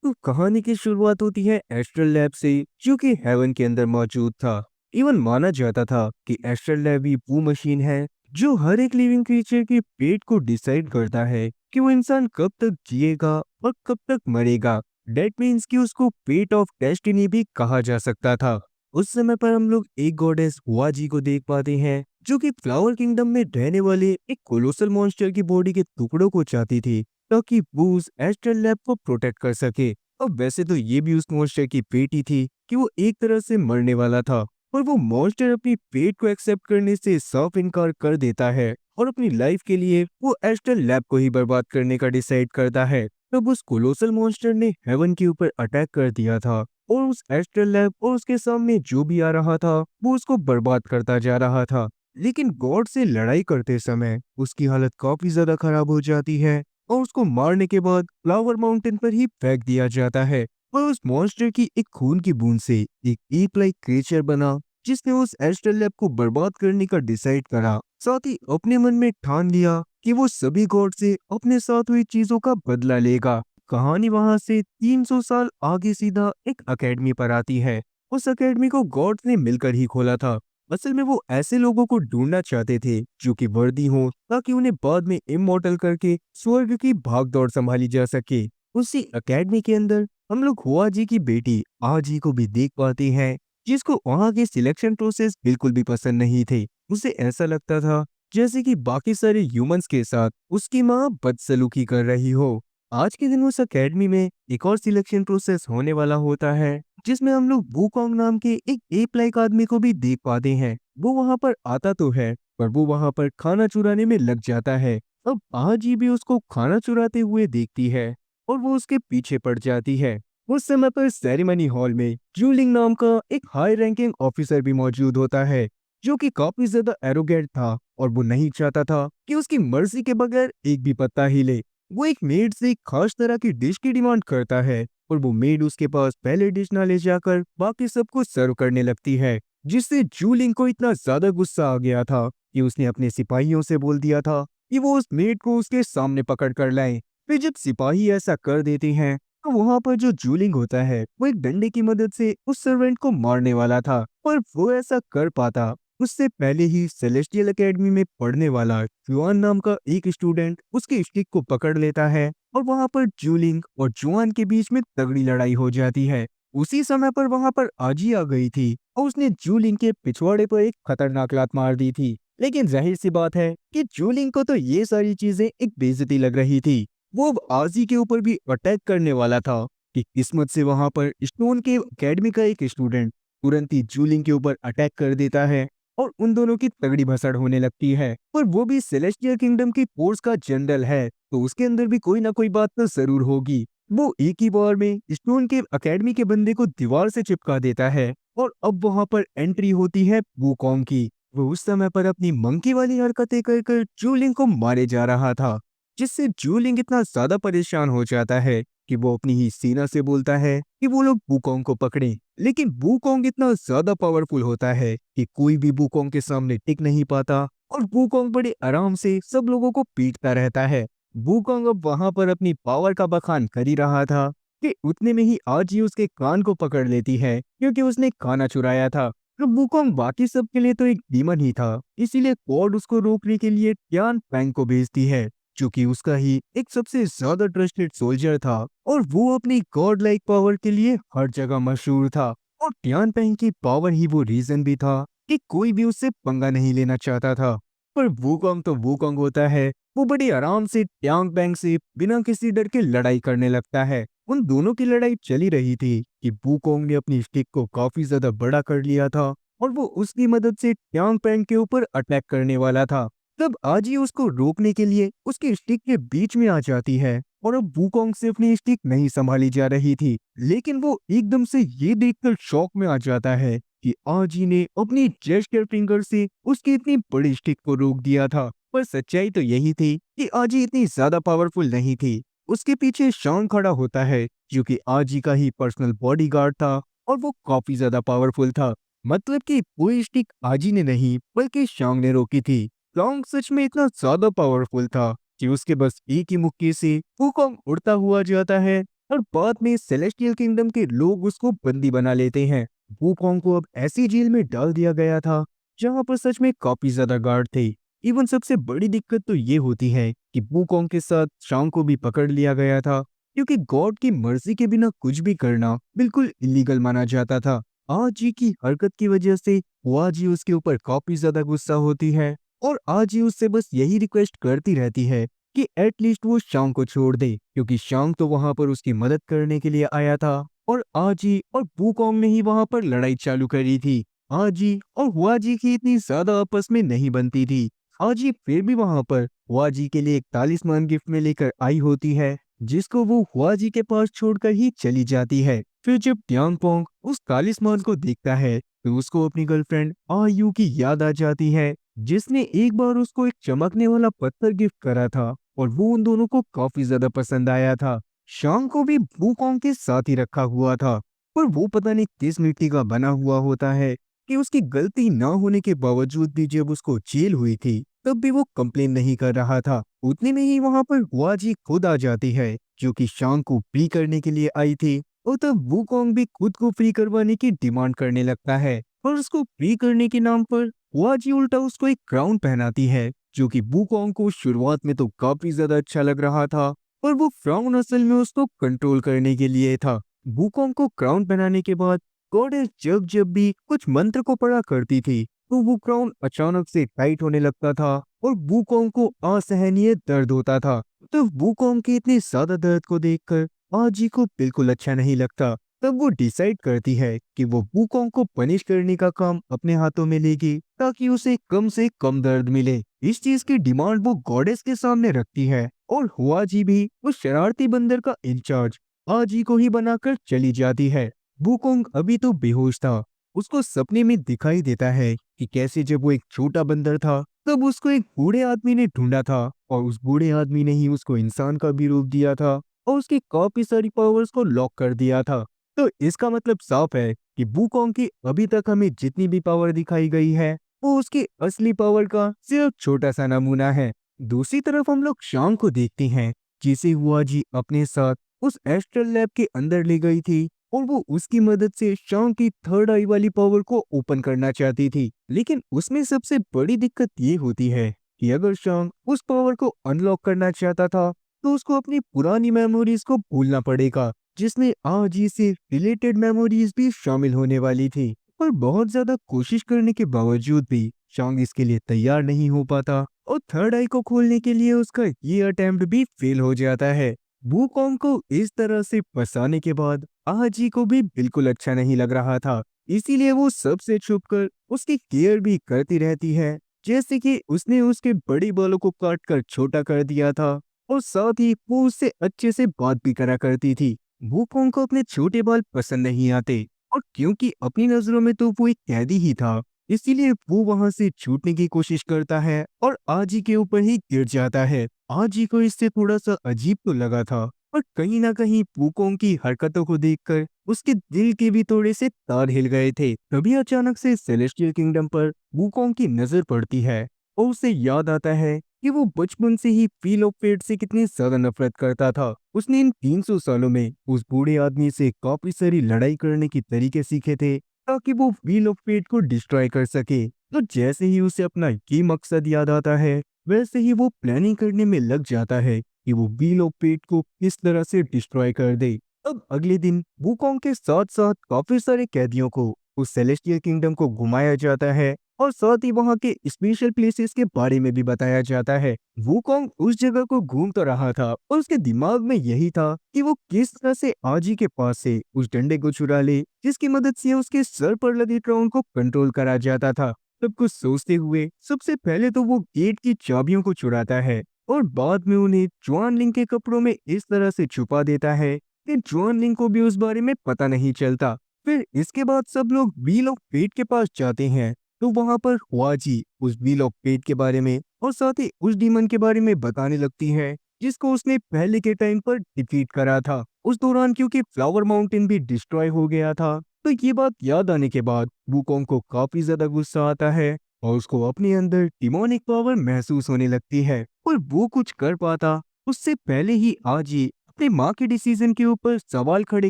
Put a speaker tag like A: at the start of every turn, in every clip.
A: तो कहानी की शुरुआत होती है एस्ट्रल लैब से, जो कि हेवन के अंदर मौजूद था। इवन माना जाता था कि एस्ट्रल लैब ही वो मशीन है जो हर एक लिविंग क्रीचर के पेट को डिसाइड करता है कि वो इंसान कब तक जिएगा और कब तक मरेगा। डेट मीन्स कि उसको पेट ऑफ डेस्टिनी भी कहा जा सकता था। उस समय पर हम लोग एक गॉडेस हुआ जी को देख पाते हैं, जो कि फ्लावर किंगडम में रहने वाले एक कोलोसल मॉन्स्टर की बॉडी के टुकड़ों को चाहती थी, ताकि वो उस एस्ट्रल लैब को प्रोटेक्ट कर सके। और वैसे तो ये भी उस मॉन्स्टर की पेटी थी कि वो एक तरह से मरने वाला था, पर वो मॉन्स्टर अपनी पेट को एक्सेप्ट करने से साफ इनकार कर देता है और अपनी लाइफ के लिए वो एस्ट्रल लैब को ही बर्बाद करने का डिसाइड करता है। तब उस कोलोसल मॉन्स्टर ने हेवन के ऊपर अटैक कर दिया था और उस एस्ट्रल लैब और उसके सामने जो भी आ रहा था वो उसको बर्बाद करता जा रहा था। लेकिन गॉड से लड़ाई करते समय उसकी हालत काफी ज्यादा खराब हो जाती है और उसको मारने के बाद फ्लावर माउंटेन पर ही फेंक दिया जाता है। और उस मॉन्स्टर की एक खून की बूंद से एक एप लाइक क्रिएचर बना, जिसने उस एस्ट्रल लैब को बर्बाद करने का डिसाइड करा। साथ ही अपने मन में ठान लिया कि वो सभी गॉड से अपने साथ हुई चीजों का बदला लेगा। कहानी वहां से 300 साल आगे सीधा एक एकेडमी पर आती है। उस एकेडमी को गॉड्स ने मिलकर ही खोला था। असल में वो ऐसे लोगों को ढूंढना चाहते थे जो कि वर्दी हो, ताकि उन्हें बाद में इमॉर्टल करके स्वर्ग की भागदौड़ संभाली जा सके। उसी एकेडमी के अंदर हम लोग हुआ जी की बेटी आजी को भी देख पाते हैं, जिसको वहाँ के सिलेक्शन प्रोसेस बिल्कुल भी पसंद नहीं थे। उसे ऐसा लगता था जैसे कि बाकी सारे ह्यूमंस के साथ उसकी माँ बदसलूकी कर रही हो। आज के दिन उस एकेडमी में एक और सिलेक्शन प्रोसेस होने वाला होता है, जिसमें हम लोग वूकोंग नाम के एक एप लाइक आदमी को भी देख पाते हैं। वो वहां पर आता तो है, पर वो वहां पर खाना चुराने में लग जाता है। अब आजी भी उसको खाना चुराते हुए देखती है और वो उसके पीछे पड़ जाती है। उस समय पर सेरेमनी हॉल में जूलिंग नाम का एक हाई रैंकिंग ऑफिसर भी मौजूद होता है, जो कि काफी ज्यादा एरोगेंट था और वो नहीं चाहता था कि उसकी मर्जी के बगैर एक भी पत्ता हिले। वो एक मेड से एक खास तरह की डिश की डिमांड करता है और वो मेड उसके पास पहले डिश ना ले जाकर बाकी सबको सर्व करने लगती है, जिससे जूलिंग को इतना ज्यादा गुस्सा आ गया था कि उसने अपने सिपाहियों से बोल दिया था कि वो उस मेड को उसके सामने पकड़ कर लाएं। फिर जब सिपाही ऐसा कर देते हैं, तो वहां पर जो जूलिंग होता है वो एक डंडे की मदद से उस सर्वेंट को मारने वाला था, पर वो ऐसा कर पाता उससे पहले ही सेलेस्टियल एकेडमी में पढ़ने वाला जुआन नाम का एक स्टूडेंट उसके स्टिक को पकड़ लेता है और वहां पर जूलिंग और जुआन के बीच में तगड़ी लड़ाई हो जाती है। उसी समय पर वहां पर आजी आ गई थी और उसने जूलिंग के पिछवाड़े पर एक खतरनाक लात मार दी थी। लेकिन जाहिर सी बात है कि जूलिंग को तो ये सारी चीजें एक बेइज्जती लग रही थी। वो अब आजी के ऊपर भी अटैक करने वाला था कि किस्मत से वहां पर स्टोन के एकेडमी का एक स्टूडेंट तुरंत ही जूलिंग के ऊपर अटैक कर देता है और उन दोनों की तगड़ी भसड़ होने लगती है। पर वो भी सेलेस्टियल किंगडम की फोर्स का जनरल है, तो उसके अंदर भी कोई ना कोई बात तो जरूर होगी। वो एक ही बार में स्टोन के एकेडमी के बंदे को दीवार से चिपका देता है और अब वहां पर एंट्री होती है वूकोंग की। वो उस समय पर अपनी मंकी वाली हरकतें कर कर जूलिंग को मारे जा रहा था, जिससे जूलिंग इतना ज्यादा परेशान हो जाता है कि वो अपनी ही सेना से बोलता है कि वो लोग वूकोंग को पकड़ें। लेकिन वूकोंग इतना ज्यादा पावरफुल होता है कि कोई भी वूकोंग के सामने टिक नहीं पाता और वूकोंग बड़े आराम से सब लोगों को पीटता रहता है। वूकोंग अब वहां पर अपनी पावर का बखान कर ही रहा था कि उतने में ही आजी उसके कान को पकड़ लेती है, क्योंकि उसने खाना चुराया था। तो वूकोंग बाकी सब के लिए तो एक डीमन ही था, इसीलिए कॉड उसको रोकने के लिए ट्यान पैंग को भेजती है, जो कि उसका ही एक सबसे ज्यादा ट्रस्टेड सोल्जर था और वो अपनी गॉड लाइक पावर के लिए हर जगह मशहूर था। और टियान पेंग की पावर ही वो रीजन भी था कि कोई भी उससे पंगा नहीं लेना चाहता था। पर वूकोंग तो वूकोंग होता है, वो बड़ी आराम से ट्यांग पेंग से बिना किसी डर के लड़ाई करने लगता है। उन दोनों की लड़ाई चली रही थी कि वूकोंग ने अपनी स्टिक को काफी ज्यादा बड़ा कर लिया था और वो उसकी मदद से ट्यांग पेंग के ऊपर अटैक करने वाला था। तब आजी उसको रोकने के लिए उसकी स्टिक के बीच में आ जाती है और अब वूकोंग से अपनी स्टिक नहीं संभाली जा रही थी। लेकिन वो एकदम से ये देखकर शॉक में आ जाता है कि आजी ने अपनी जेस्चर फिंगर से उसकी इतनी बड़ी स्टिक को रोक दिया था। पर सच्चाई तो यही थी कि आजी इतनी ज्यादा पावरफुल नहीं थी। उसके पीछे शांग खड़ा होता है, जो कि आजी का ही पर्सनल बॉडीगार्ड था और वो काफी ज्यादा पावरफुल था। मतलब कि पूरी स्टिक आजी ने नहीं बल्कि शांग ने रोकी थी। लॉन्ग सच में इतना ज्यादा पावरफुल था कि उसके बस एक ही मुक्के से वूकोंग उड़ता हुआ जाता है और बाद में सेलेस्टियल किंगडम के लोग उसको बंदी बना लेते हैं। वूकोंग को अब ऐसी जेल में डाल दिया गया था जहां पर सच में काफी ज्यादा गार्ड थे। इवन सबसे बड़ी दिक्कत तो ये होती है कि वूकोंग के साथ शांग को भी पकड़ लिया गया था, क्योंकि गॉड की मर्जी के बिना कुछ भी करना बिल्कुल इलीगल माना जाता था। आजी की हरकत की वजह से हुआजी उसके ऊपर काफी ज्यादा गुस्सा होती है और आजी उससे बस यही रिक्वेस्ट करती रहती है कि एटलीस्ट वो शांग को छोड़ दे, क्योंकि शांग तो वहां पर उसकी मदद करने के लिए आया था और आजी और वूकोंग ने ही वहां पर लड़ाई चालू करी थी। आजी और हुआजी की इतनी ज्यादा आपस में नहीं बनती थी। आजी फिर भी वहां पर हुआजी के लिए एक तालिस्मान गिफ्ट में लेकर आई होती है, जिसको वो हुआजी के पास छोड़कर ही चली जाती है। फिर जब ट्यांगपोंग उस तालिस्मान को देखता है तो उसको अपनी गर्लफ्रेंड आयु की याद आ जाती है, जिसने एक बार उसको एक चमकने वाला पत्थर गिफ्ट करा था और वो उन दोनों को काफी ज्यादा पसंद आया था। शांग को भी वूकोंग के साथ ही रखा हुआ था, पर वो पता नहीं किस मिट्टी का बना हुआ होता है कि उसकी गलती ना होने के बावजूद भी जब उसको जेल हुई थी तब भी वो कंप्लेन नहीं कर रहा था। उतने में ही वहां पर हुआजी खुद आ जाती है, जो कि शांग को फ्री करने के लिए आई थी। और तब वूकोंग भी खुद को फ्री करवाने की डिमांड करने लगता है और उसको फ्री करने के नाम पर हुआजी उल्टा उसको एक क्राउन पहनाती है, जो कि वूकोंग को शुरुआत में तो काफी ज्यादा अच्छा लग रहा था, पर वो क्राउन असल में उसको कंट्रोल करने के लिए था। वूकोंग को क्राउन पहनाने के बाद गॉडेस जब जब भी कुछ मंत्र को पढ़ा करती थी तो वो क्राउन अचानक से टाइट होने लगता था और वूकोंग को असहनीय दर्द होता था। तो वूकोंग के इतने ज्यादा दर्द को देखकर आजी को बिल्कुल अच्छा नहीं लगता। तब वो डिसाइड करती है कि वो वूकोंग को पनिश करने का काम अपने हाथों में लेगी ताकि उसे कम से कम दर्द मिले। इस चीज की डिमांड वो गॉडेस के सामने रखती है और हुआजी भी उस शरारती बंदर का इंचार्ज आजी को ही बनाकर चली जाती है। वूकोंग अभी तो बेहोश था। उसको सपने में दिखाई देता है कि कैसे जब वो एक छोटा बंदर था तब उसको एक बूढ़े आदमी ने ढूंढा था और उस बूढ़े आदमी ने ही उसको इंसान का भी रूप दिया था और उसकी काफी सारी पावर्स को लॉक कर दिया था। तो इसका मतलब साफ है कि वूकोंग की अभी तक हमें जितनी भी पावर दिखाई गई है वो उसकी असली पावर का सिर्फ छोटा सा नमूना है। दूसरी तरफ हम लोग शांग को देखते हैं, जिसे हुआजी अपने साथ उस एस्ट्रल लैब के अंदर ले गई थी और वो उसकी मदद से शांग की थर्ड आई वाली पावर को ओपन करना चाहती थी। लेकिन उसमें सबसे बड़ी दिक्कत ये होती है कि अगर शांग उस पावर को अनलॉक करना चाहता था तो उसको अपनी पुरानी मेमोरीज को भूलना पड़ेगा, जिसमें आजी से रिलेटेड मेमोरीज भी शामिल होने वाली थी। पर बहुत ज्यादा कोशिश करने के बावजूद भी शांग इसके लिए तैयार नहीं हो पाता और थर्ड आई को खोलने के लिए उसका ये अटेम्प्ट भी फेल हो जाता है। वूकोंग को इस तरह से फंसाने के बाद आजी को भी बिल्कुल अच्छा नहीं लग रहा था, इसीलिए वो सबसे छुपकर उसकी केयर भी करती रहती है, जैसे कि उसने उसके बड़े बालों को काट कर छोटा कर दिया था और साथ ही वो उससे अच्छे से बात भी करा करती थी। वूकोंग को अपने छोटे बाल पसंद नहीं आते और क्योंकि अपनी नजरों में तो वो एक कैदी ही था, इसीलिए वो वहां से छूटने की कोशिश करता है और आजी के ऊपर ही गिर जाता है। आजी को इससे थोड़ा सा अजीब तो लगा था, पर कहीं ना कहीं वूकोंग की हरकतों को देखकर उसके दिल के भी थोड़े से तार हिल गए थे। तभी अचानक से सेलेस्टियल किंगडम पर वूकोंग की नजर पड़ती है और उसे याद आता है कि वो बचपन से ही व्हील ऑफ फेट से कितनी ज्यादा नफरत करता था। उसने इन 300 सालों में उस बूढ़े आदमी से काफी सारी लड़ाई करने के तरीके सीखे थे ताकि वो व्हील ऑफ फेट को डिस्ट्रॉय कर सके। तो जैसे ही उसे अपना ये मकसद याद आता है वैसे ही वो प्लानिंग करने में लग जाता है कि वो व्हील ऑफ फेट को किस तरह से डिस्ट्रॉय कर दे। अब अगले दिन वूकोंग के साथ साथ काफी सारे कैदियों को उस सेलेस्टियल किंगडम को घुमाया जाता है और साथ ही वहाँ के स्पेशल प्लेसेस के बारे में भी बताया जाता है। वूकोंग उस जगह को घूम तो रहा था और उसके दिमाग में यही था कि वो किस तरह से आजी के पास से उस डंडे को चुरा ले जिसकी मदद से उसके सर पर लगे क्राउन को कंट्रोल करा जाता था। सब कुछ सोचते हुए सबसे पहले तो वो गेट की चाबियों को चुराता है और बाद में उन्हें जुआन लिंग के कपड़ों में इस तरह से छुपा देता है कि जुआन लिंग को भी उस बारे में पता नहीं चलता। फिर इसके बाद सब लोग व्हील ऑफ फेट के पास जाते हैं तो वहां पर हुआजी उस व्हील ऑफ फेट के बारे में और साथ ही उस डीमन के बारे में बताने लगती है जिसको उसने पहले के टाइम पर डिफीट करा था। उस दौरान क्योंकि फ्लावर माउंटेन भी डिस्ट्रॉय हो गया था, तो ये बात याद आने के बाद वूकोंग को काफी ज्यादा गुस्सा आता है और उसको अपने अंदर डिमोनिक पावर महसूस होने लगती है और वो कुछ कर पाता उससे पहले ही आजी अपनी माँ के डिसीजन के ऊपर सवाल खड़े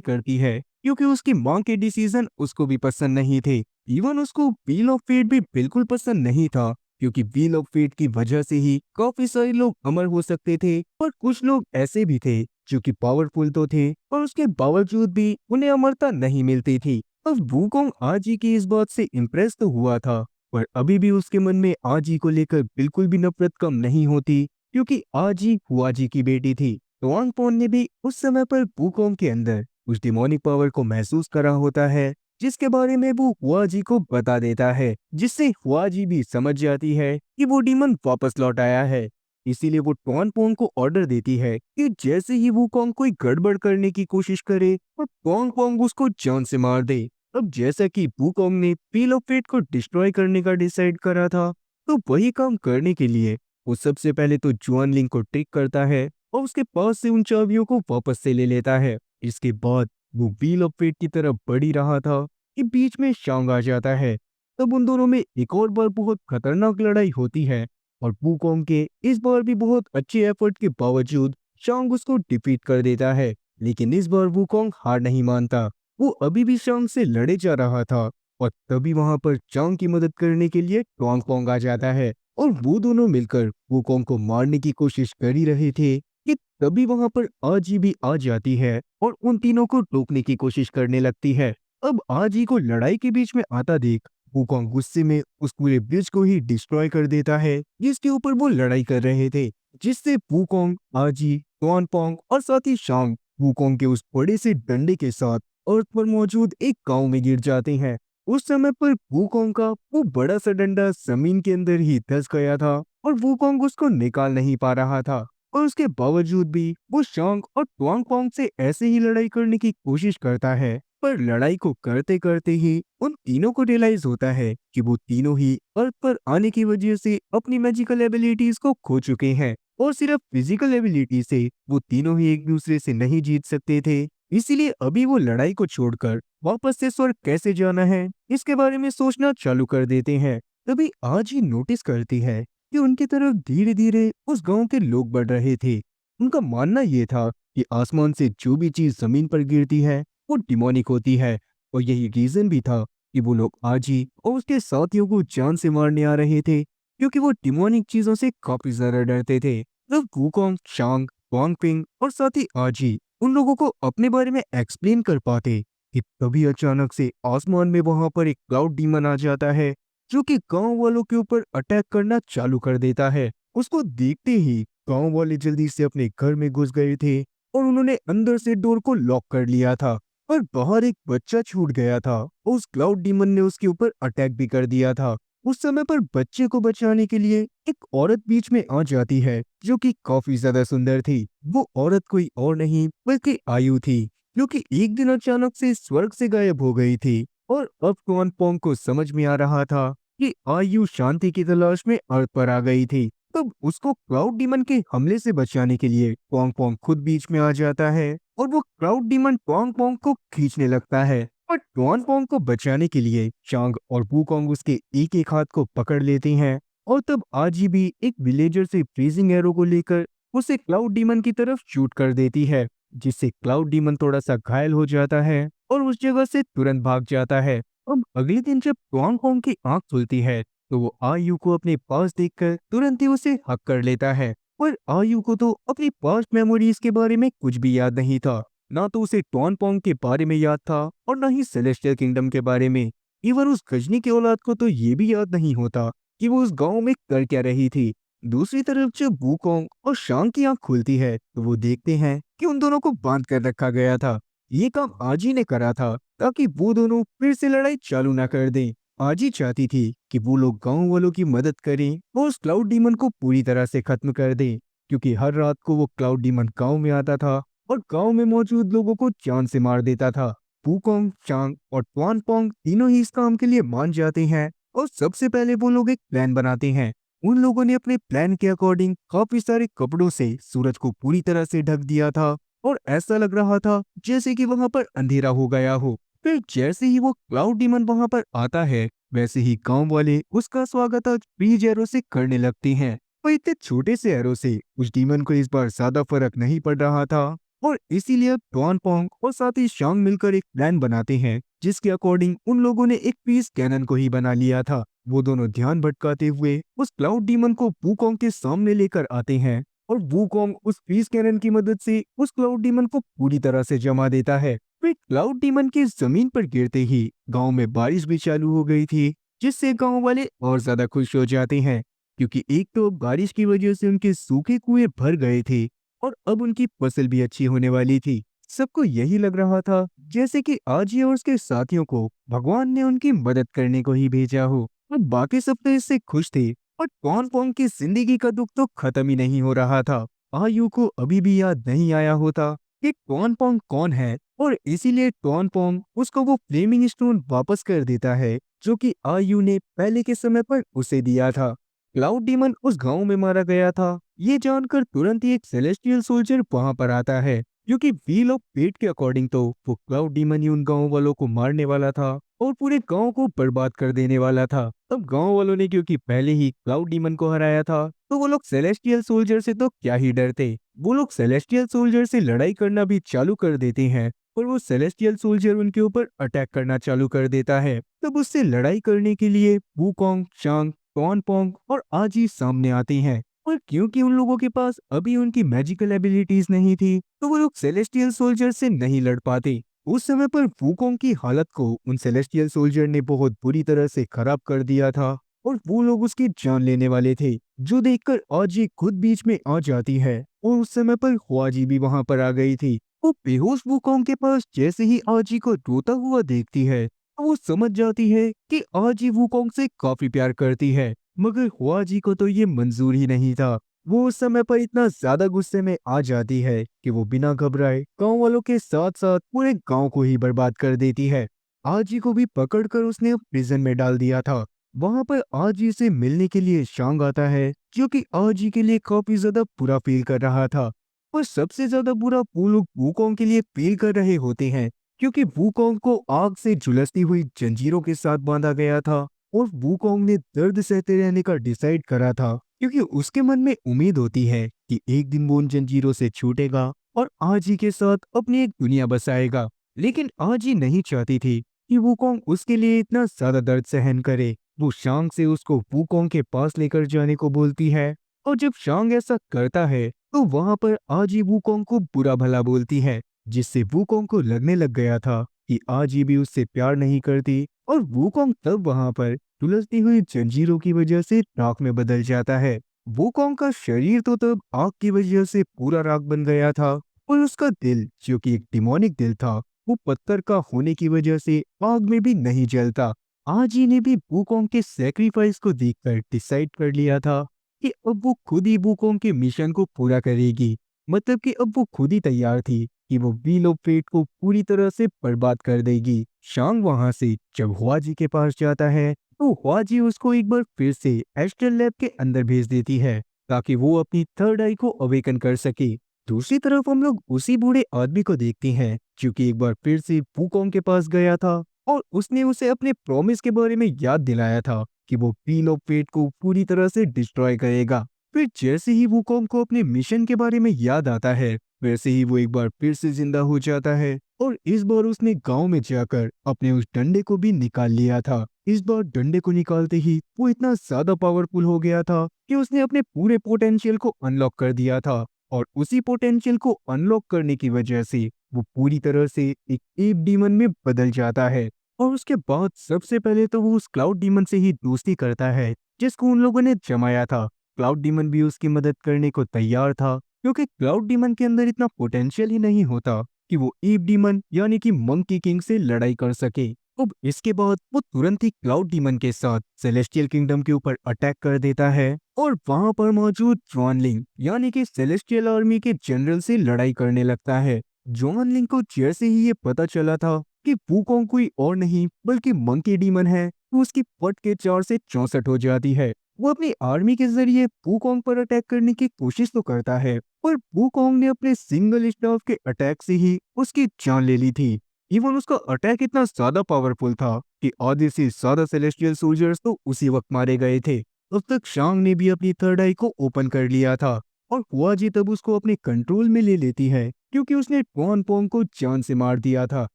A: करती है, क्योंकि उसकी माँ के डिसीजन उसको भी पसंद नहीं थे। इवन उसको व्हील ऑफ फेट भी बिल्कुल पसंद नहीं था, क्योंकि व्हील ऑफ फेट की वजह से ही काफी सारे लोग अमर हो सकते थे, पर कुछ लोग ऐसे भी थे जो कि पावरफुल तो थे, पर उसके बावजूद भी उन्हें अमरता नहीं मिलती थी। अब वूकोंग आजी की इस बात से इम्प्रेस तो हुआ था, पर अभी भी उसके मन में आजी को लेकर बिल्कुल भी नफरत कम नहीं होती, क्योंकि आजी हुआजी की बेटी थी। तो वांगपोन ने भी उस समय पर वूकोंग के अंदर उस डिमोनिक पावर को महसूस करा होता है, जिसके बारे में वो हुआजी को बता देता है, जिससे हुआजी भी समझ जाती है कि वो डीमन वापस लौट आया है। इसीलिए वो टॉनपोंग को ऑर्डर देती है कि जैसे ही वूकोंग कोई गड़बड़ करने की कोशिश करे और टॉनपोंग उसको जान से मार दे। अब जैसा कि वूकोंग ने व्हील ऑफ फेट को डिस्ट्रॉय करने का डिसाइड करा था, तो वही काम करने के लिए वो सबसे पहले तो जुआनलिंग को ट्रिक करता है और उसके पास से उन चाबियों को वापस से ले लेता है। इसके बाद वो व्हील ऑफ फेट की तरफ बढ़ ही रहा था कि बीच में शांग आ जाता है। तब उन दोनों में एक और बार बहुत खतरनाक लड़ाई होती है और वूकोंग के इस बार भी बहुत अच्छे एफर्ट के बावजूद शांग उसको डिफीट कर देता है। लेकिन इस बार वूकोंग हार नहीं मानता, वो अभी भी शांग से लड़े जा रहा था। और तभी वहां पर चांग की मदद करने के लिए टोंगपोंग आ जाता है और वो दोनों मिलकर वूकोंग को मारने की कोशिश कर ही रहे थे कि तभी वहां पर आजी भी आ जाती है और उन तीनों को रोकने की कोशिश करने लगती है। अब आजी को लड़ाई के बीच में आता देख वूकोंग गुस्से में उस पूरे ब्रिज को ही डिस्ट्रॉय कर देता है जिसके ऊपर वो लड़ाई कर रहे थे, जिससे वूकोंग, आजी, टोनपोंग और साथ ही शांग वूकोंग के उस बड़े से डंडे के साथ अर्थ पर मौजूद एक गांव में गिर जाते हैं। उस समय पर वूकोंग का वो बड़ा सा डंडा जमीन के अंदर ही धंस गया था और वूकोंग उसको निकाल नहीं पा रहा था। और उसके बावजूद भी वो शांग और टोंगपोंग से ऐसे ही लड़ाई करने की कोशिश करता है, पर लड़ाई को करते करते ही उन तीनों को रियलाइज होता है कि वो तीनों ही अर्थ पर आने की वजह से अपनी मैजिकल एबिलिटीज को खो चुके हैं और सिर्फ फिजिकल एबिलिटी से वो तीनों ही एक दूसरे से नहीं जीत सकते थे। इसीलिए अभी वो लड़ाई को छोड़कर वापस से स्वर्ग कैसे जाना है इसके बारे में सोचना चालू कर देते हैं। तभी आज ही नोटिस करती है कि उनकी तरफ धीरे धीरे उस गांव के लोग बढ़ रहे थे। उनका मानना ये था कि आसमान से जो भी चीज जमीन पर गिरती है वो डिमोनिक होती है, और यही रीजन भी था कि वो लोग आजी और उसके साथियों को जान से मारने आ रहे थे, क्योंकि वो डिमोनिक चीजों से काफी ज्यादा डरते थे। जब वूकोंग, शांग, वांगपिंग और साथ ही आजी उन लोगों को अपने बारे में एक्सप्लेन कर पाते कि तभी अचानक से आसमान में वहां पर एक क्लाउड डीमन आ जाता है, जो कि गांव वालों के ऊपर अटैक करना चालू कर देता है। उसको देखते ही गांव वाले जल्दी से अपने घर में घुस गए थे और उन्होंने अंदर से डोर को लॉक कर लिया था। पर बाहर एक बच्चा छूट गया था और उस क्लाउड डीमन ने उसके ऊपर अटैक भी कर दिया था। उस समय पर बच्चे को बचाने के लिए एक औरत बीच में आ जाती है, जो कि काफी ज्यादा सुंदर थी। वो औरत कोई और नहीं बल्कि आयु थी, जो कि एक दिन अचानक से स्वर्ग से गायब हो गई थी। और अब टोनपोंग को समझ में आ रहा था कि आयु शांति की तलाश में अर्थ पर आ गई थी। तब उसको क्लाउड डीमन के हमले से बचाने के लिए पोंग खुद बीच में आ जाता है और वो क्लाउड डीमन पोंग को खींचने लगता है। और पोंग को बचाने के लिए चांग और वूकोंग उसके एक एक हाथ को पकड़ लेते हैं। और तब आजी भी एक विलेजर से फ्रीजिंग एरो को लेकर उसे क्लाउड डीमन की तरफ शूट कर देती है, जिससे क्लाउड डीमन थोड़ा सा घायल हो जाता है और उस जगह से तुरंत भाग जाता है। अब अगले दिन जब पोंग की आंख खुलती है तो वो आयु को अपने पास देखकर तुरंत ही उसे हक कर लेता है। पर आयु को तो अपनी पास्ट मेमोरीज के बारे में कुछ भी याद नहीं था। ना तो उसे टॉनपोंग के बारे में याद था और ना ही सेलेस्टियल किंगडम के बारे में। इवन उस गजनी की औलाद को तो ये भी याद नहीं होता कि वो उस गांव में कर क्या रही थी। दूसरी तरफ जब वूकोंग और शांग की आंख खुलती है तो वो देखते हैं कि उन दोनों को बांध कर रखा गया था। ये काम आजी ने करा था ताकि वो दोनों फिर से लड़ाई चालू ना कर दें। आजी चाहती थी कि वो लोग गांव वालों की मदद करें और उस क्लाउड डीमन को पूरी तरह से खत्म कर दें, क्योंकि हर रात को वो क्लाउड डीमन गांव में आता था और गांव में मौजूद लोगों को जान से मार देता था। वूकोंग, चांग और टॉनपोंग तीनों ही इस काम के लिए मान जाते हैं और सबसे पहले वो लोग एक प्लान बनाते हैं। उन लोगों ने अपने प्लान के अकॉर्डिंग काफी सारे कपड़ों से सूरज को पूरी तरह से ढक दिया था और ऐसा लग रहा था जैसे कि वहां पर अंधेरा हो गया हो। फिर जैसे ही वो क्लाउड डीमन वहां पर आता है, वैसे ही गांव वाले उसका स्वागत आज फ्रीज एरो से करने लगते हैं। पर इतने छोटे से एरो से उस डीमन को इस बार ज्यादा फर्क नहीं पड़ रहा था, और इसीलिए अब ट्वान पोंग और साथ ही शांग मिलकर एक प्लान बनाते हैं जिसके अकॉर्डिंग उन लोगों ने एक पीस कैनन को ही बना लिया था। वो दोनों ध्यान भटकाते हुए उस क्लाउड डीमन को वूकोंग के सामने लेकर आते हैं और वूकोंग उस पीस कैनन की मदद से उस क्लाउड डीमन को पूरी तरह से जमा देता है। फिर क्लाउड डीमन के जमीन पर गिरते ही गांव में बारिश भी चालू हो गई थी, जिससे गांव वाले और ज्यादा खुश हो जाते हैं क्योंकि एक तो बारिश की वजह से उनके सूखे कुएं भर गए थे और अब उनकी फसल भी अच्छी होने वाली थी। सबको यही लग रहा था जैसे कि आज ही और उसके साथियों को भगवान ने उनकी मदद करने को ही भेजा हो और बाकी सब तो इससे खुश थे। और टॉन पोंग की जिंदगी का दुख तो खत्म ही नहीं हो रहा था। आयु को अभी भी याद नहीं आया होता कि टॉन पोंग कौन है और इसीलिए टॉन पोंग उसको वो फ्लेमिंग स्टोन वापस कर देता है जो कि आयु ने पहले के समय पर उसे दिया था। क्लाउड डीमन उस गांव में मारा गया था, ये जानकर तुरंत ही एक सेलेस्टियल सोल्जर वहां पर आता है क्योंकि व्हील ऑफ फेट के अकॉर्डिंग तो वो क्लाउड डीमन ही उन गांव वालों को मारने वाला था और पूरे गांव को बर्बाद कर देने वाला था। अब गांव वालों ने क्योंकि पहले ही क्लाउड डीमन को हराया था तो वो लोग सेलेस्टियल सोल्जर से तो क्या ही डरते। वो लोग सेलेस्टियल सोल्जर से लड़ाई करना भी चालू कर देते हैं और वो सेलेस्टियल सोल्जर उनके ऊपर अटैक करना चालू कर देता है। तब उससे लड़ाई करने के लिए वूकोंग, शांग, टॉन पोंग और आजी सामने आते हैं और क्योंकि उन लोगों के पास अभी उनकी मैजिकल एबिलिटीज नहीं थी तो वो लोग सेलेस्टियल सोल्जर से नहीं लड़ पाते। उस समय पर वूकोंग की हालत को उन सेलेस्टियल सोल्जर ने बहुत बुरी तरह से खराब कर दिया था और वो लोग उसकी जान लेने वाले थे, जो देखकर आजी खुद बीच में आ जाती है और उस समय पर ख्वाजी भी वहां पर आ गई थी। वो बेहोश वूकोंग के पास जैसे ही आजी को रोता हुआ देखती है तो वो समझ जाती है कि आजी वूकोंग से काफी प्यार करती है, मगर ख्वाजी को तो ये मंजूर ही नहीं था। वो उस समय पर इतना ज्यादा गुस्से में आ जाती है कि वो बिना घबराए गांव वालों के साथ साथ पूरे गांव को ही बर्बाद कर देती है। आजी को भी पकड़कर उसने प्रिजन में डाल दिया था। वहां पर आजी से मिलने के लिए शांग आता है जो कि आजी के लिए काफी ज्यादा बुरा फील कर रहा था और सबसे ज्यादा बुरा वो लोग वूकोंग के लिए फील कर रहे होते हैं क्योंकि वूकोंग को आग से झुलसती हुई जंजीरों के साथ बांधा गया था और वूकोंग ने दर्द सहते रहने का डिसाइड करा था क्योंकि उसके मन में उम्मीद होती है कि एक दिन वो उन जंजीरों से छूटेगा और आजी के साथ अपनी एक दुनिया बसाएगा। लेकिन आजी नहीं चाहती थी कि वूकोंग उसके लिए इतना ज्यादा दर्द सहन करे। वो शांग से उसको वूकोंग के पास लेकर जाने को बोलती है और जब शांग ऐसा करता है तो वहां पर आजी वूकोंग को बुरा भला बोलती है, जिससे वूकोंग को लगने लग गया था कि आजी भी उससे प्यार नहीं करती और वूकोंग तब वहां पर झुलसती हुई जंजीरों की वजह से राख में बदल जाता है। वूकोंग का शरीर तो तब आग की वजह से पूरा राख बन गया था और उसका दिल जो कि एक डिमोनिक दिल था वो पत्थर का होने की वजह से आग में भी नहीं जलता। आजी ने भी वूकोंग के सैक्रिफाइस को देखकर डिसाइड कर लिया था कि अब वो खुद ही वूकोंग के मिशन को पूरा करेगी। मतलब कि अब वो खुद ही तैयार थी कि वो व्हील ऑफ फेट को पूरी तरह से बर्बाद कर देगी। शांग वहां से जब हुआजी के पास जाता है तो हुआजी उसको एक बार फिर से एस्ट्रल लैब के अंदर भेज देती है ताकि वो अपनी थर्ड आई को अवेकन कर सके। दूसरी तरफ हम लोग उसी बूढ़े आदमी को देखते हैं जो कि एक बार फिर से वूकोंग के पास गया था और उसने उसे अपने प्रॉमिस के बारे में याद दिलाया था कि वो व्हील ऑफ फेट को पूरी तरह से डिस्ट्रॉय करेगा। फिर जैसे ही वूकोंग को अपने मिशन के बारे में याद आता है वैसे ही वो एक बार फिर से जिंदा हो जाता है और इस बार उसने गांव में जाकर अपने उस डंडे को भी निकाल लिया था। इस बार डंडे को निकालते ही वो इतना ज्यादा पावरफुल हो गया था कि उसने अपने पूरे पोटेंशियल को अनलॉक कर दिया था और उसी पोटेंशियल को अनलॉक करने की वजह से वो पूरी तरह से एक एप डीमन में बदल जाता है। और उसके बाद सबसे पहले तो वो उस क्लाउड डीमन से ही दोस्ती करता है जिसको उन लोगों ने जमाया था। क्लाउड डीमन भी उसकी मदद करने को तैयार था क्योंकि क्लाउड डीमन के अंदर इतना पोटेंशियल ही नहीं होता कि वो ईव डीमन यानी कि मंकी किंग से लड़ाई कर सके। अब इसके बाद वो तुरंत ही क्लाउड डीमन के साथ सेलेस्टियल किंगडम के ऊपर अटैक कर देता है और वहां पर मौजूद जॉनलिंग यानी कि सेलेस्टियल आर्मी के जनरल से लड़ाई करने लगता है। जॉनलिंग को जैसे ही ये पता चला था कि वूकोंग कोई और नहीं बल्कि मंकी डीमन है तो उसकी पट के 4 से 64 हो जाती है। वो अपनी आर्मी के जरिए वूकोंग पर अटैक करने की कोशिश तो करता है पर वूकोंग ने अपने सिंगल स्टाफ के अटैक से ही उसकी जान ले ली थी। इवन उसका अटैक इतना ज्यादा पावरफुल था कि आधे से ज्यादा सेलेस्टियल सोल्जर्स तो उसी वक्त मारे गए थे। अब तक शांग ने भी अपनी थर्ड आई को ओपन कर लिया था और हुआ जी तब उसको अपने कंट्रोल में ले लेती है क्योंकि उसने ट्वान पोंग को जान से मार दिया था।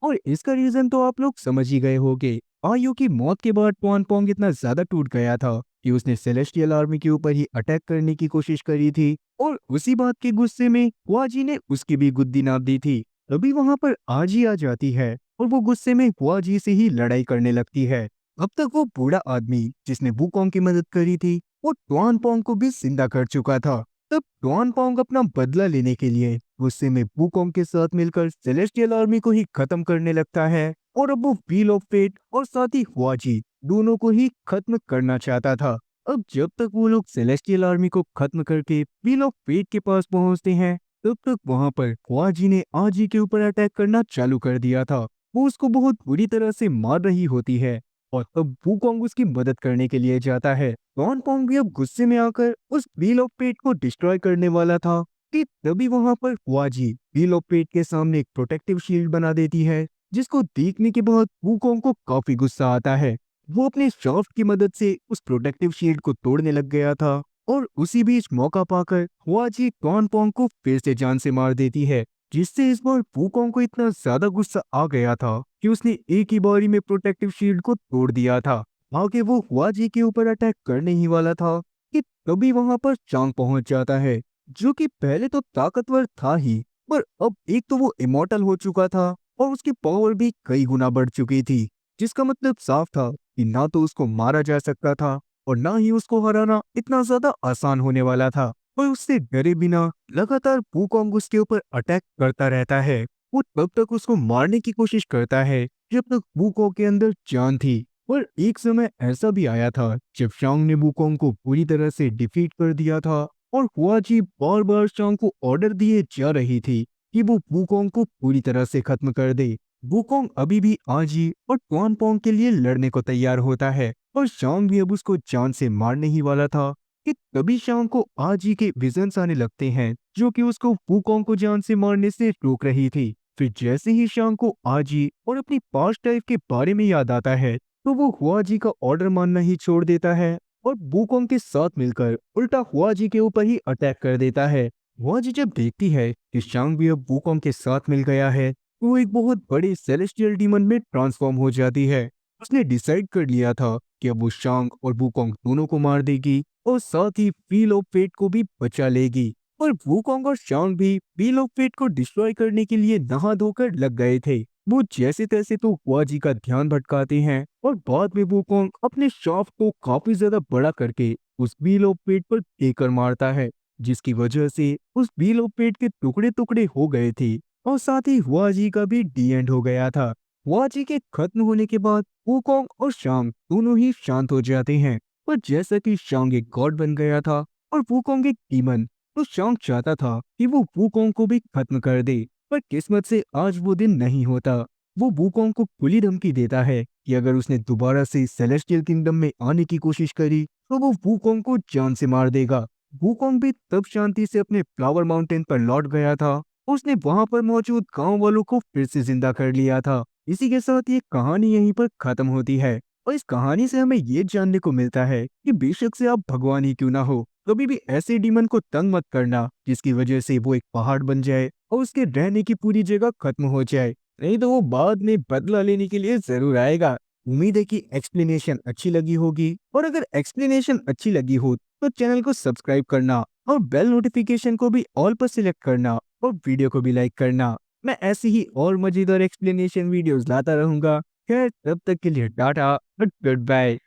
A: और इसका रीजन तो आप लोग समझ ही गए होंगे। आयु की मौत के बाद ट्वान पोंग इतना ज्यादा टूट गया था कि उसने सेलेस्टियल आर्मी के ऊपर ही अटैक करने की कोशिश करी थी और उसी बात के गुस्से में हुआ जी ने उसकी भी गुद्दी नाप दी थी। तभी वहां पर आजी आ जाती है और वो गुस्से में हुआ जी से ही लड़ाई करने लगती है। अब तक वो बूढ़ा आदमी जिसने वुकोंग की मदद करी थी वो ट्वान पोंग को भी जिंदा कर चुका था। तब ट्वान पोंग अपना बदला लेने के लिए गुस्से में वुकोंग के साथ मिलकर सेलेस्टियल आर्मी को ही खत्म करने लगता है और अब वो व्हील ऑफ फेट और साथ ही हुआजी दोनों को ही खत्म करना चाहता था। अब जब तक वो लोग सेलेस्टियल आर्मी को खत्म करके व्हील ऑफ फेट के पास पहुंचते हैं तब तक वहां पर हुआजी ने आजी के ऊपर अटैक करना चालू कर दिया था। वो उसको बहुत बुरी तरह से मार रही होती है और तब वुकोंग उसकी मदद करने के लिए जाता है। ट्वान पोंग भी अब गुस्से में आकर उस व्हील ऑफ फेट को डिस्ट्रॉय करने वाला था कि तभी वहां पर हुआजी व्हील ऑफ फेट के सामने एक प्रोटेक्टिव शील्ड बना देती है जिसको देखने के बाद वुकोंग को काफी गुस्सा आता है। वो अपने शाफ्ट की मदद से उस प्रोटेक्टिव शील्ड को तोड़ने लग गया था और उसी बीच मौका पाकर हुआजी ट्वान पोंग को फिर से जान से मार देती है जिससे इस बार वुकोंग को इतना ज्यादा गुस्सा आ गया था कि उसने एक ही बारी में प्रोटेक्टिव शील्ड को तोड़ दिया था। आगे वो हुआजी के ऊपर अटैक करने ही वाला था कि तभी वहां पर चांग पहुंच जाता है जो कि पहले तो ताकतवर था ही पर अब एक तो वो इमॉर्टल हो चुका था और उसकी पावर भी कई गुना बढ़ चुकी थी जिसका मतलब साफ था कि ना तो उसको मारा जा सकता था और ना ही उसको हराना इतना ज्यादा आसान होने वाला था। और उससे डरे बिना लगातार वुकोंग उसके ऊपर अटैक करता रहता है। वो तब तक उसको मारने की कोशिश करता है जब तक वुकोंग के अंदर जान थी। पर एक समय ऐसा भी आया था जब शांग ने वुकोंग को पूरी तरह से डिफीट कर दिया था और हुआजी बार बार शांग को ऑर्डर दिए जा रही थी कि वो वुकोंग को पूरी तरह से खत्म कर दे। वुकोंग अभी भी आजी और ट्वान पोंग के लिए लड़ने को तैयार होता है और शांग भी अब उसको जान से मारने ही वाला था कि तभी शांग को आजी के विजन्स आने लगते हैं जो कि उसको वुकोंग को जान से मारने से रोक रही थी। फिर जैसे ही शांग को आजी और अपनी पास्ट लाइफ के बारे में याद आता है तो वो हुआजी का ऑर्डर मानना ही छोड़ देता है और वुकोंग के साथ मिलकर उल्टा हुआजी के ऊपर ही अटैक कर देता है। हुआजी जब देखती है कि शांग भी अब वुकोंग के साथ मिल गया है तो वो एक बहुत बड़े सेलेस्टियल डीमन में ट्रांसफॉर्म हो जाती है। उसने डिसाइड कर लिया था कि अब वो शांग और वुकोंग दोनों को मार देगी और साथ ही व्हील ऑफ फेट को भी बचा लेगी। और वुकोंग और शांग भी व्हील ऑफ फेट को डिस्ट्रॉय करने के लिए नहा धोकर लग गए थे। वो जैसे तैसे तो हुआजी का ध्यान भटकाते हैं और बाद में वुकोंग अपने शाफ्ट को काफी ज्यादा बड़ा करके उस व्हील ऑफ फेट पर देकर मारता है जिसकी वजह से उस व्हील ऑफ फेट के टुकड़े टुकड़े हो गए थे और साथ ही हुआजी का भी डी एंड हो गया था। हुआजी के खत्म होने के बाद वुकोंग और शांग दोनों ही शांत हो जाते हैं। पर जैसा कि शांग एक गॉड बन गया था और वुकोंग एक डीमन तो शांग चाहता था कि वो वुकोंग को भी खत्म कर दे पर किस्मत से आज वो दिन नहीं होता। वो वुकोंग को खुली धमकी देता है कि अगर उसने दोबारा से सेलेस्टियल किंगडम में आने की कोशिश करी तो वो वुकोंग को जान से मार देगा। वुकोंग भी तब शांति से अपने फ्लावर माउंटेन पर लौट गया था। उसने वहां पर मौजूद गांव वालों को फिर से जिंदा कर लिया था। इसी के साथ ये कहानी यहीं पर खत्म होती है और इस कहानी से हमें ये जानने को मिलता है कि बेशक से आप भगवान ही क्यों ना हो कभी भी ऐसे डीमन को तंग मत करना जिसकी वजह से वो एक पहाड़ बन जाए और उसके रहने की पूरी जगह खत्म हो जाए, नहीं तो वो बाद में बदला लेने के लिए जरूर आएगा। उम्मीद है कि एक्सप्लेनेशन अच्छी लगी होगी और अगर एक्सप्लेनेशन अच्छी लगी हो तो चैनल को सब्सक्राइब करना और बेल नोटिफिकेशन को भी ऑल पर सिलेक्ट करना और वीडियो को भी लाइक करना। मैं ऐसी ही और मजेदार एक्सप्लेनेशन वीडियोस लाता रहूंगा। खैर तब तक के लिए टाटा और गुड बाय।